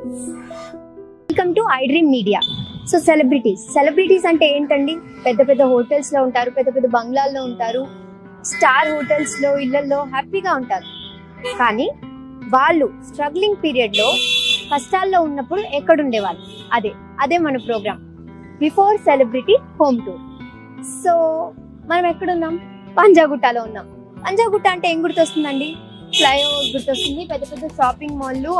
Welcome to I dream media. So celebrities అంటే ఏంటండి? పెద్ద పెద్ద హోటల్స్ లో ఉంటారు, పెద్ద పెద్ద బంగ్లాల్లో ఉంటారు, స్టార్ హోటల్స్ లో, ఇళ్లలో హ్యాపీగా ఉంటారు. కానీ వాళ్ళు స్ట్రగ్లింగ్ పీరియడ్ లో, కష్టాల్లో ఉన్నప్పుడు ఎక్కడుండేవాళ్ళు? అదే మన programme before celebrity home tour. So మనం ఎక్కడున్నాం? పంజాగుట్టలో ఉన్నాం. పంజాగుట్ట అంటే ఏం గుర్తొస్తుందండి? ఫ్లైఓవర్ గుర్తొస్తుంది, పెద్ద పెద్ద షాపింగ్ మాల్లు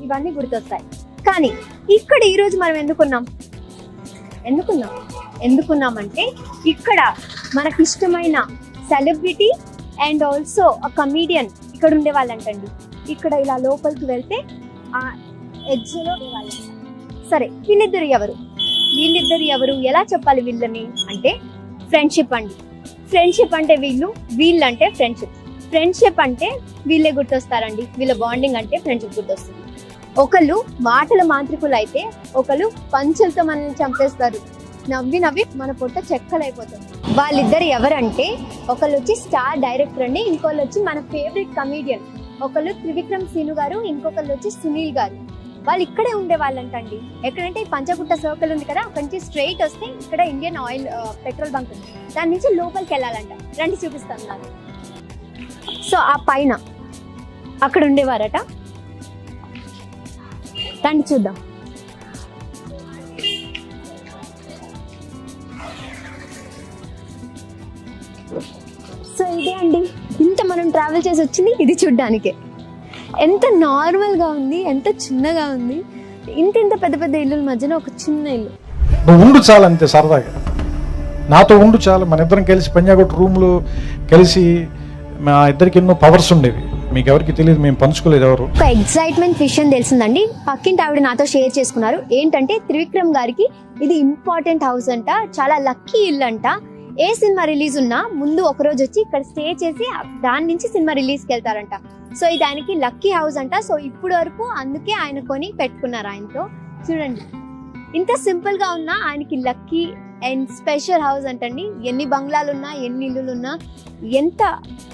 ఇవన్నీ గుర్తొస్తాయి. కానీ ఇక్కడ ఈరోజు మనం ఎందుకున్నామంటే ఇక్కడ మనకి ఇష్టమైన సెలబ్రిటీ అండ్ ఆల్సో ఆ కమీడియన్ ఇక్కడ ఉండే వాళ్ళంటండి. ఇక్కడ ఇలా లోపలికి వెళ్తే ఆ ఎడ్జ్ లో ఉండేవాళ్ళంట. సరే, వీళ్ళిద్దరు ఎవరు, ఎలా చెప్పాలి వీళ్ళని అంటే? ఫ్రెండ్షిప్ అండి. ఫ్రెండ్షిప్ అంటే వీళ్ళంటే ఫ్రెండ్షిప్ అంటే వీళ్ళే గుర్తొస్తారండి. వీళ్ళ బాండింగ్ అంటే ఫ్రెండ్షిప్ గుర్తొస్తుంది. ఒకళ్ళు మాటల మాంత్రికులు అయితే ఒకళ్ళు పంచులతో మనల్ని చంపేస్తారు. నవ్వి మన పొట్ట చెక్కలైపోతుంది. వాళ్ళిద్దరు ఎవరంటే, ఒకళ్ళు వచ్చి స్టార్ డైరెక్టర్ అండి, ఇంకోళ్ళు వచ్చి మన ఫేవరెట్ కమీడియన్. ఒకళ్ళు త్రివిక్రమ్ సీను గారు, ఇంకొకళ్ళు వచ్చి సునీల్ గారు. వాళ్ళు ఇక్కడే ఉండే వాళ్ళంటండి. ఎక్కడంటే ఈ పంచగుట్ట సర్కిల్ ఉంది కదా, అక్కడి నుంచి స్ట్రైట్ వస్తే ఇక్కడ ఇండియన్ ఆయిల్ పెట్రోల్ బంక్ ఉంది. దాని నుంచి లోపలికి వెళ్ళాలంట. రండి చూపిస్తాను నాకు. సో ఆ పైన అక్కడ ఉండేవారట. రండి చూద్దాం. సో ఇదే అండి, ఇంత మనం ట్రావెల్ చేసి వచ్చింది ఇది చూడ్డానికే. ఎంత నార్మల్గా ఉంది, ఎంత చిన్నగా ఉంది. ఇంత పెద్ద పెద్ద ఇల్లుల మధ్యన ఒక చిన్న ఇల్లు. నువ్వు ఉండు చాలు, అంతే. సరదాగా నాతో ఉండు చాలు. మన ఇద్దరం కలిసి పంజాగుట్ట రూమ్లో కలిసి మా ఇద్దరికి ఎన్నో పవర్స్ ఉండేవి. మీకు ఎవరికి తెలియదు, మేము పంచుకోలేదు ఎవరు. ఒక ఎక్సైట్మెంట్ విషయం తెలిసిందండి. పక్కింటి ఆవిడ నాతో షేర్ చేసుకున్నారు. ఏంటంటే త్రివిక్రమ్ గారికి ఇది ఇంపార్టెంట్ హౌస్ అంట, చాలా లక్కీ ఇల్లు అంట. ఏ సినిమా రిలీజ్ ఉన్నా ముందు ఒక రోజు వచ్చి ఇక్కడ స్టే చేసి దాని నుంచి సినిమా రిలీజ్కి వెళ్తారంట. సో ఇది ఆయనకి లక్కీ హౌస్ అంట. సో ఇప్పుడు వరకు అందుకే ఆయన కొని పెట్టుకున్నారు ఆయనతో. చూడండి, ఇంత సింపుల్ గా ఉన్నా ఆయనకి లక్కీ అండ్ స్పెషల్ హౌస్ అంటండి. ఎన్ని బంగ్లాలు ఉన్నా, ఎన్ని ఇల్లులు ఉన్నా, ఎంత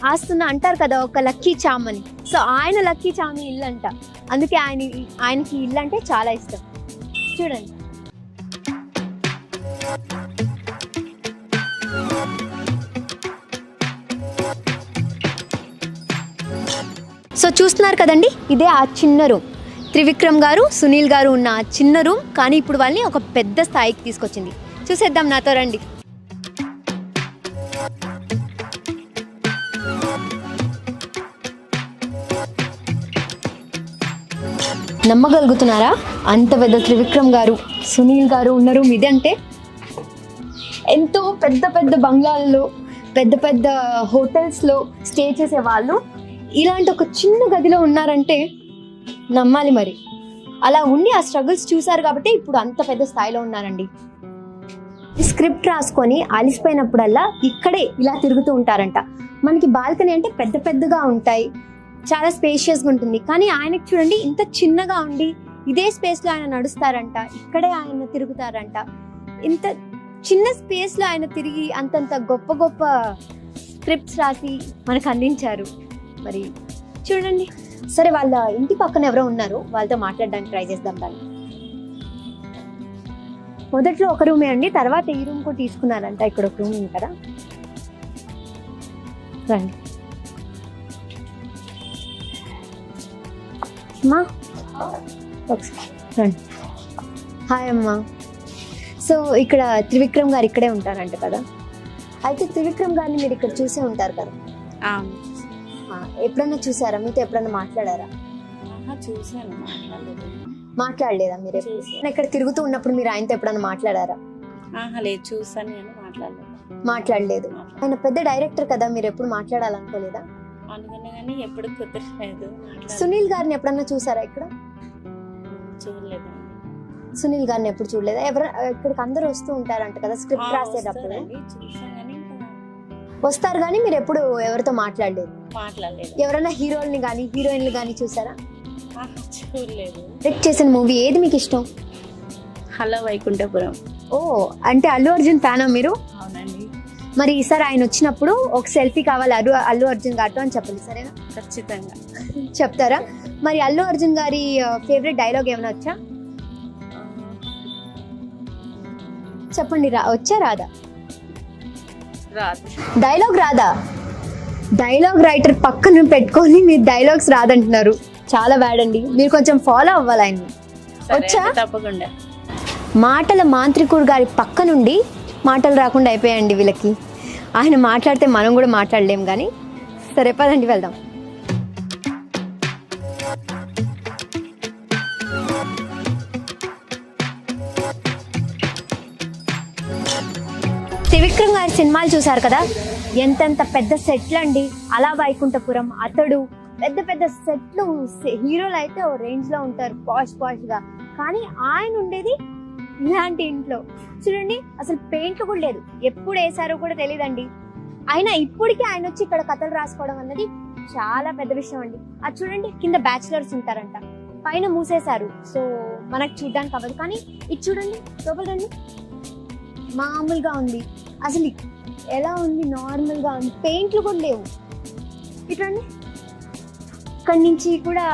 ఆస్తున్నా అంటారు కదా ఒక లక్కీ చామ్ అని. సో ఆయన లక్కీ చామ్ ఇల్లు అంట. అందుకే ఆయనకి ఇల్లు అంటే చాలా ఇష్టం. చూడండి, సో చూస్తున్నారు కదండి, ఇదే ఆ చిన్న రూమ్. త్రివిక్రమ్ గారు, సునీల్ గారు ఉన్న ఆ చిన్న రూమ్. కానీ ఇప్పుడు వాళ్ళని ఒక పెద్ద స్థాయికి తీసుకొచ్చింది. చూసేద్దాం, నాతో రండి. నమ్మగలుగుతున్నారా? అంత పెద్ద త్రివిక్రమ్ గారు, సునీల్ గారు ఉన్న రూమ్ ఇది. అంటే ఎంతో పెద్ద పెద్ద బంగ్లాల్లో, పెద్ద పెద్ద హోటల్స్లో స్టే చేసే వాళ్ళు ఇలాంటి ఒక చిన్న గదిలో ఉన్నారంటే నమ్మాలి మరి. అలా ఉండి ఆ స్ట్రగుల్స్ చూసారు కాబట్టి ఇప్పుడు అంత పెద్ద స్థాయిలో ఉన్నారండి. స్క్రిప్ట్ రాసుకొని అలిసిపోయినప్పుడల్లా ఇక్కడే ఇలా తిరుగుతూ ఉంటారంట. మనకి బాల్కనీ అంటే పెద్ద పెద్దగా ఉంటాయి, చాలా స్పేషియస్గా ఉంటుంది. కానీ ఆయనకి చూడండి, ఇంత చిన్నగా ఉండి ఇదే స్పేస్లో ఆయన నడుస్తారంట, ఇక్కడే ఆయన తిరుగుతారంట. ఇంత చిన్న స్పేస్లో ఆయన తిరిగి అంతంత గొప్ప గొప్ప స్క్రిప్ట్స్ రాసి మనకు అందించారు. మరి చూడండి. సరే, వాళ్ళ ఇంటి పక్కన ఎవరో ఉన్నారు, వాళ్ళతో మాట్లాడడానికి ట్రై చేద్దాం. దాన్ని మొదట్లో ఒక రూమే అండి, తర్వాత ఈ రూమ్ కూడా తీసుకున్నారంట. ఇక్కడ ఒక రూమ్ ఉంది కదా, రండి. అమ్మా రండి. హాయ్ అమ్మా. సో ఇక్కడ త్రివిక్రమ్ గారు ఇక్కడే ఉంటారంట కదా. అయితే త్రివిక్రమ్ గారిని మీరు ఇక్కడ చూసే ఉంటారు కదా. ఎప్పుడన్నా చూసారా? మీతో ఎప్పుడన్నా మాట్లాడారా? చూసాను, మాట్లాడలేదా మీరు? ఇక్కడ తిరుగుతూ ఉన్నప్పుడు మీరు ఆయనతో ఎప్పుడన్నా మాట్లాడారా? లేదు, చూసాను, నేను మాట్లాడలేదు. ఆయన పెద్ద డైరెక్టర్ కదా, మీరు ఎప్పుడు మాట్లాడాలనుకోలేదా? అనుకున్నా కానీ ఎప్పుడు కుదరలేదు. సునీల్ గారిని ఎప్పుడన్నా చూసారా ఇక్కడ? చూడలేదు. సునీల్ గారిని ఎప్పుడు చూడలేదా? ఇక్కడికి అందరూ వస్తూ ఉంటారంట కదా స్క్రిప్ట్ రాసేటప్పుడు. వస్తారు కానీ మీరు ఎప్పుడు ఎవరితో మాట్లాడలేదు? ఎవరైనా హీరోల్ని కానీ హీరోయిన్లు కానీ చూసారా? చూడలేదు. డైరెక్ట్ చేసిన మూవీ ఏది మీకు ఇష్టం? హలో వైకుంఠపురం. ఓ, అంటే అల్లు అర్జున్ ఫ్యానా మీరు? అవునండి. మరి ఈసారి ఆయన వచ్చినప్పుడు ఒక సెల్ఫీ కావాలి అల్లు అర్జున్ గారితో అని చెప్పండి, సరేనా? ఖచ్చితంగా చెప్తారా? మరి అల్లు అర్జున్ గారి ఫేవరెట్ డైలాగ్ ఏమైనా వచ్చా? చెప్పండి, వచ్చా రాదా? రాదు. డైలాగ్ రాదా? డైలాగ్ రైటర్ పక్కన పెట్టుకొని మీరు డైలాగ్స్ రాదంటున్నారు, చాలా బ్యాడ్ అండి. మీరు కొంచెం ఫాలో అవ్వాలి ఆయన్ని. సరే, వచ్చా? తప్పకుండా. మాటల మాంత్రికుడు గారి పక్క నుండి మాటలు రాకుండా అయిపోయాయండి వీళ్ళకి. ఆయన మాట్లాడితే మనం కూడా మాట్లాడలేం కానీ. సరే పదండి వెళ్దాం. త్రివిక్రమ్ గారి సినిమాలు చూసారు కదా, ఎంతెంత పెద్ద సెట్లు అండి. అలా వైకుంఠపురం, అతడు, పెద్ద పెద్ద సెట్లు. హీరోలు అయితే ఓ రేంజ్ లో ఉంటారు, పాష్ గా. కానీ ఆయన ఉండేది ఇలాంటి ఇంట్లో. చూడండి, అసలు పెయింట్లు కూడా లేదు, ఎప్పుడు వేసారో కూడా తెలియదండి. అయినా ఇప్పటికీ ఆయన వచ్చి ఇక్కడ కథలు రాసుకోవడం అన్నది చాలా పెద్ద విషయం అండి. అది చూడండి, కింద బ్యాచిలర్స్ ఉంటారంట, పైన మూసేశారు, సో మనకు చూడ్డానికి అవ్వదు. కానీ ఇది చూడండి, లోపల రండి, మామూలుగా ఉంది. అసలు ఎలా ఉంది, నార్మల్ గా ఉంది, పెయింట్లు కూడా లేవు. ఇట్లండి, ఇక్కడి నుంచి కూడా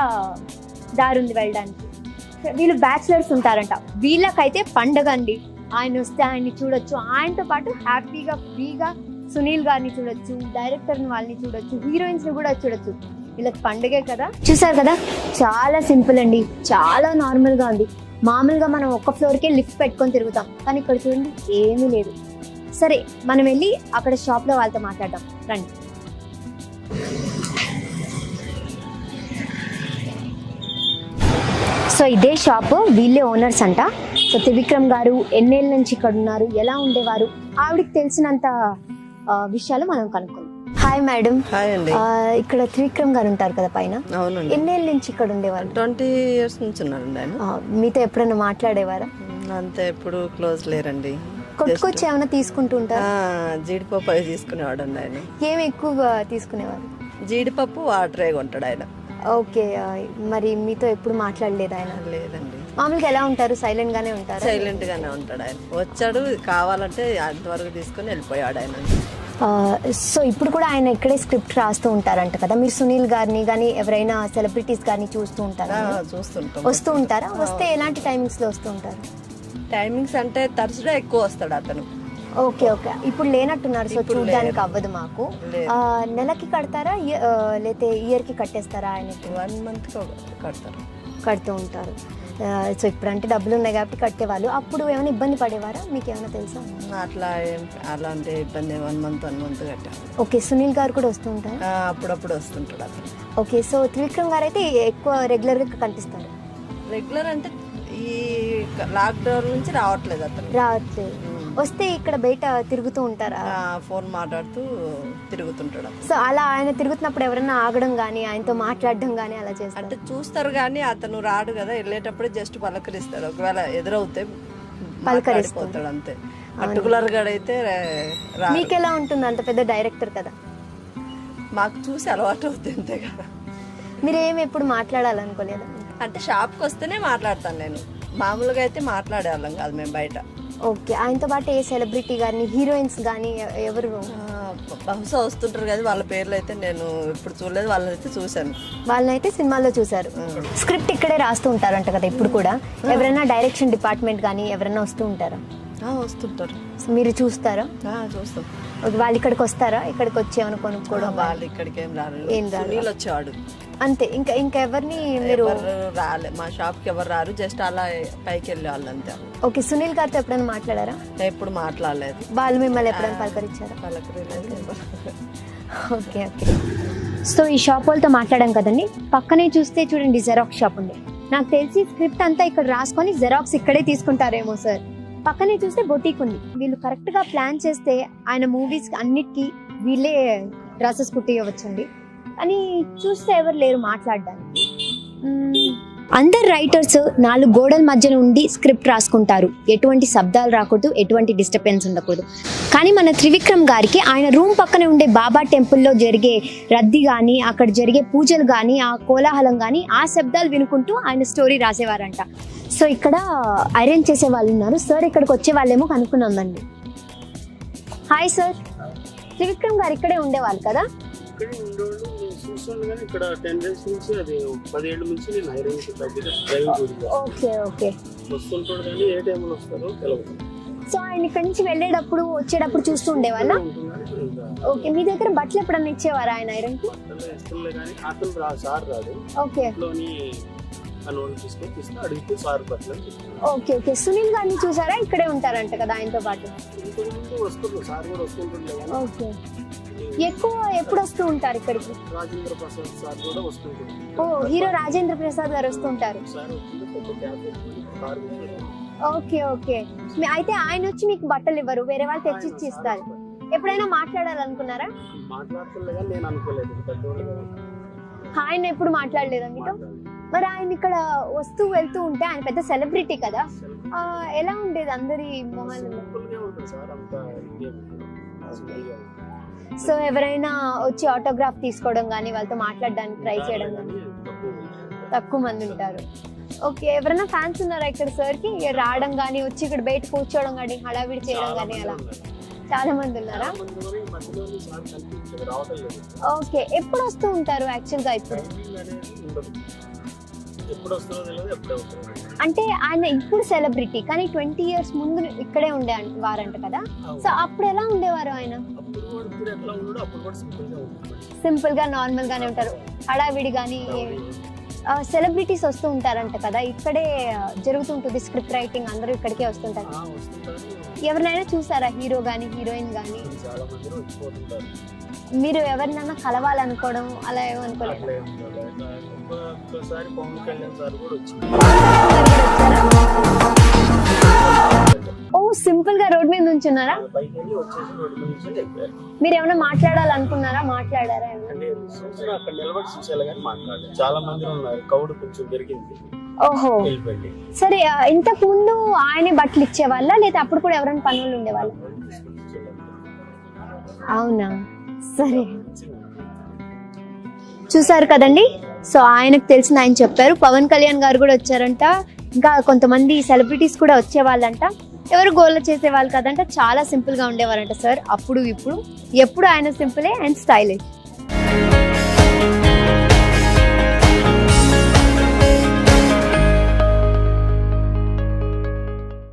దారి ఉంది వెళ్ళడానికి. వీళ్ళు బ్యాచిలర్స్ ఉంటారంట, వీళ్ళకైతే పండగ అండి. ఆయన వస్తే ఆయన్ని చూడొచ్చు, ఆయనతో పాటు హ్యాపీగా ఫ్రీగా సునీల్ గారిని చూడొచ్చు, డైరెక్టర్ వాళ్ళని చూడొచ్చు, హీరోయిన్స్ ని కూడా చూడొచ్చు. వీళ్ళకి పండగే కదా. చూసారు కదా, చాలా సింపుల్ అండి, చాలా నార్మల్ గా ఉంది. మామూలుగా మనం ఒక్క ఫ్లోర్కే లిఫ్ట్ పెట్టుకొని తిరుగుతాం, కానీ ఇక్కడ చూడండి ఏమీ లేదు. సరే, మనం వెళ్ళి అక్కడ షాప్ లో వాళ్ళతో మాట్లాడదాం, రండి. సో ఇదే షాప్, వీళ్ళే ఓనర్స్ అంట. సో త్రివిక్రమ్ గారు ఎన్నేళ్ళ నుంచి ఇక్కడ ఉన్నారు, ఎలా ఉండేవారు, ఆవిడకి తెలిసినంత విషయాలు మనం కనుక్కుందాం. Hi madam. హాయ్ అండి. ఇక్కడ త్రివిక్రమ్ గారు ఉంటారు కదా పైన, అవునండి. ఎన్నేళ్ళ నుంచి ఇక్కడ ఉండేవారు? 20 years నుంచి ఉన్నారండి ఆయన. మీతో ఎప్పుడైనా మాట్లాడేవారా? అంతే, ఎప్పుడు క్లోజ్ లేరండి. కొట్టుకొచ్చి ఏమైనా తీసుకుంటూ ఉంటారు? జీడిపప్పు అవి తీసుకునేవాడు అండి ఆయన. ఏమి ఎక్కువ తీసుకునేవారు? జీడిపప్పు వాటరే కొంటాడు ఆయన. ఓకే, మరి మీతో ఎప్పుడు మాట్లాడలేదు ఆయన? లేదండి. మామూలుగా ఎలా ఉంటారు? సైలెంట్ గానే ఉంటారు? సైలెంట్ గానే ఉంటాడు ఆయన. వచ్చాడు, కావాలంటే అంతవరకు తీసుకుని వెళ్ళిపోయాడు ఆయన. సో ఇప్పుడు కూడా ఆయన ఇక్కడే స్క్రిప్ట్ రాస్తూ ఉంటారంట కదా. మీరు సునీల్ గారిని కానీ ఎవరైనా సెలబ్రిటీస్ గారిని చూస్తూ ఉంటారా? చూస్తుంటాం. వస్తూ ఉంటారా? వస్తే ఎలాంటి టైమింగ్స్ లో వస్తూ ఉంటారు? టైమింగ్స్ అంటే తరచుగా ఎక్కువ వస్తాడు అతను. ఓకే ఓకే, ఇప్పుడు లేనట్టున్నారు, సో చూడడానికి అవ్వదు మాకు. నెలకి కడతారా లేతే ఇయర్ కి కట్టేస్తారా? ఆయనకి 1 month కడతారు. కడుతూ ఉంటారు. సో ఇప్పుడంటే డబ్బులు ఉన్నాయి కాబట్టి కట్టేవాళ్ళు. అప్పుడు ఏమైనా ఇబ్బంది పడేవారా? మీకు ఏమైనా తెలుసా? అలాంటి ఇబ్బంది 1 month కట్టారు. ఓకే, సునీల్ గారు కూడా వస్తూ ఉంటారు? అప్పుడప్పుడు వస్తుంటాడు అతను. ఓకే, సో త్రివిక్రమ్ గారు అయితే ఎక్కువ రెగ్యులర్ గా కనిపిస్తారు. రెగ్యులర్ అంటే ఈ లాక్డౌన్ నుంచి రావట్లేదు అతను. రావట్లేదు. వస్తే ఇక్కడ బయట తిరుగుతూ ఉంటారా? ఫోన్ మాట్లాడుతూ తిరుగుతుంటాడు. సో అలా ఆయన తిరుగుతున్నప్పుడు ఎవరైనా ఆగడం గానీ ఆయనతో మాట్లాడడం గానీ అలా చేస్తారు? అంటే చూస్తారు కానీ అతను రాడు కదా, వెళ్ళేటప్పుడు జస్ట్ పలకరిస్తాడు. ఒకవేళ ఎదురవుతే పలకరిపోతాడు అంతే. పర్టికులర్ గా అయితే మీకు ఎలా ఉంటుంది? అంత పెద్ద డైరెక్టర్ కదా, మాకు చూసి అలవాటు అవుతుంది అంతే కదా. మీరేమి ఎప్పుడు మాట్లాడాలనుకోలేదు? అంటే షాప్కి వస్తేనే మాట్లాడతాను నేను, మామూలుగా అయితే మాట్లాడేవాళ్ళం కాదు మేము బయట. ఓకే, ఆయనతో పాటు ఏ సెలబ్రిటీ కానీ హీరోయిన్స్ కానీ ఎవరు? బహుశా వస్తుంటారు కదా, వాళ్ళ పేర్లు అయితే నేను ఇప్పుడు చూడలేదు, వాళ్ళనైతే చూశాను. వాళ్ళనైతే సినిమాల్లో చూసారు. స్క్రిప్ట్ ఇక్కడే రాస్తూ ఉంటారంట కదా ఇప్పుడు కూడా? ఎవరైనా డైరెక్షన్ డిపార్ట్మెంట్ కానీ ఎవరైనా వస్తూ ఉంటారా? వస్తుంటారు. మీరు చూస్తారా? చూస్తాం. వాళ్ళు ఇక్కడికి వస్తారా? ఇక్కడికి వచ్చి ఏమైనా కొనుక్కోవడం? వాళ్ళు ఇక్కడికి ఏం రాలేదు, నీళ్ళు వచ్చేవాడు అంతే. ఇంకా ఎవరిని మీరు రాలే, మా షాప్ కి ఎవరు రారు, జస్ట్ అలా పైకి వెళ్ళే వాళ్ళు అంతే. ఓకే, సునీల్ గారితో ఎప్పుడైనా మాట్లాడారా? ఎప్పుడు మాట్లాడలేదు. వాళ్ళు మిమ్మల్ని ఎప్పుడైనా పలకరించారా? పలకరించలేదు. Okay okay. సో ఈ షాప్ వాళ్ళతో మాట్లాడాం కదండి, పక్కనే చూస్తే చూడండి జెరాక్స్ షాప్ ఉంది. నాకు తెలిసి స్క్రిప్ట్ అంతా ఇక్కడ రాసుకొని జెరాక్స్ ఇక్కడే తీసుకుంటారేమో సార్. పక్కనే చూస్తే బొటీక్ ఉంది. వీళ్ళు కరెక్ట్ గా ప్లాన్ చేస్తే ఆయన మూవీస్ అన్నిటికీ వీళ్ళే డ్రెస్సెస్ కుట్టియవచ్చండి. అని చూస్తే ఎవరు లేరు మాట్లాడడానికి. అందరు రైటర్స్ 4 గోడల మధ్యన ఉండి స్క్రిప్ట్ రాసుకుంటారు, ఎటువంటి శబ్దాలు రాకూడదు, ఎటువంటి డిస్టర్బెన్స్ ఉండకూడదు. కానీ మన త్రివిక్రమ్ గారికి ఆయన రూమ్ పక్కనే ఉండే బాబా టెంపుల్లో జరిగే రద్దీ కానీ, అక్కడ జరిగే పూజలు కానీ, ఆ కోలాహలం కానీ, ఆ శబ్దాలు వినుకుంటూ ఆయన స్టోరీ రాసేవారంట. సో ఇక్కడ అరేంజ్ చేసే వాళ్ళు ఉన్నారు. సార్ ఇక్కడికి వచ్చే వాళ్ళేమో కనుక్కున్నామండి. హాయ్ సార్, త్రివిక్రమ్ గారు ఇక్కడే ఉండేవాళ్ళు కదా? వస్తుంది కానీ ఇక్కడ 10 days నుంచి అది 10 ఏళ్ళ నుంచి నేను iron driving duty okay okay. వస్తుంటాడు కానీ ఏ టైంలో వస్తారో తెలియదు. సో ఆయన ఇక్కడి నుంచి వెళ్ళేటప్పుడు వచ్చేటప్పుడు చూస్తూ ఉండేవాళ్ళ? ఓకే. మీ దగ్గర బట్టలు ఎప్పుడన్నా ఇచ్చేవారా ఆయన ఐరన్ కి? ఇస్తుండే కానీ అతను సార్ రాదు. ఓకే ఇంట్లోని పనులు తీసుకొని తీస్తే అడిగితే సార్ బట్టలు ఓకే ఓకే. సునీల్ గారిని చూసారా? ఇక్కడే ఉంటారంట కదా ఆయనతో పాటు? ఇంతకుముందు వస్తుంటారు, సార్ కూడా వస్తుంటుండే కానీ ఓకే. ఎక్కువ ఎప్పుడు వస్తూ ఉంటారు ఇక్కడికి? రాజేంద్ర ప్రసాద్ సార్ కూడా వస్తుంటారు. ఓ, హీరో రాజేంద్ర ప్రసాద్ గారు వస్తుంటారు. సార్ వచ్చింది ఒక క్యాబ్ కార్ ఓకే ఓకే. అయితే ఆయన వచ్చి మీకు బట్టలు ఇవ్వరు, వేరే వాళ్ళు తెచ్చి ఇచ్చి ఇస్తారు. ఎప్పుడైనా మాట్లాడాలనుకున్నారా? మాట్లాడుతుండే కానీ నేను అనుకోలేదు పెద్దోళ్ళు కదా. ఆయన ఎప్పుడు మాట్లాడలేదా మీతో? మరి ఆయన ఇక్కడ వస్తూ వెళ్తూ ఉంటే ఆయన పెద్ద సెలబ్రిటీ కదా, ఎలా ఉండేది అందరి మొహాలు? సింపుల్గా ఉంటుంది సార్, అంత ఇదే ఉంటుంది. సింపుల్గా ఉంటుంది. సో ఎవరైనా వచ్చి ఆటోగ్రాఫ్ తీసుకోవడం కానీ వాళ్ళతో మాట్లాడడానికి ట్రై చేయడం కానీ తక్కువ మంది ఉంటారు. ఓకే. ఎవరైనా ఫ్యాన్స్ ఉన్నారా ఇక్కడ సార్ కి? రావడం కానీ వచ్చి ఇక్కడ బయట కూర్చోవడం కానీ హడావిడి చేయడం కానీ అలా చాలా మంది ఉన్నారా? ఓకే. ఎప్పుడు వస్తూ ఉంటారు యాక్చువల్ గా? ఇప్పుడు అంటే ఆయన ఇప్పుడు సెలబ్రిటీ కానీ 20 years ముందు ఇక్కడే ఉండే వారంట కదా. సో అప్పుడు ఎలా ఉండేవారు ఆయన? సింపుల్ గా నార్మల్ గానే ఉంటారు, హడావిడి కానీ. సెలబ్రిటీస్ వస్తూ ఉంటారంట కదా, ఇక్కడే జరుగుతుంటుంది స్క్రిప్ట్ రైటింగ్, అందరూ ఇక్కడికే వస్తుంటారు. ఎవరినైనా చూసారా, హీరో గానీ హీరోయిన్ గానీ? మీరు ఎవరినైనా కలవాలనుకోవడం అలా ఏమనుకోలేదు? ఓ, సింపుల్ గా రోడ్ మీద నుంచున్నారా? మీరు ఏమైనా మాట్లాడాలనుకున్నారా? మాట్లాడారా? చాలా మంది ఉన్నారు, కౌడు కొంచెం పెరిగింది. ఓహో, సరే. ఇంతకు ముందు ఆయనే బట్టలు ఇచ్చేవాళ్ళ లేదా అప్పుడు కూడా ఎవరైనా పనులు ఉండేవాళ్ళ? అవునా, సరే. చూసారు కదండి. సో ఆయనకు తెలిసిన ఆయన చెప్పారు. పవన్ కళ్యాణ్ గారు కూడా వచ్చారంట, ఇంకా కొంతమంది సెలబ్రిటీస్ కూడా వచ్చేవాళ్ళంట. ఎవరు గోల చేసేవాళ్ళు కదంట, చాలా సింపుల్ గా ఉండేవారంట సార్. అప్పుడు ఇప్పుడు ఎప్పుడు ఆయన సింపులే అండ్ స్టైలిష్.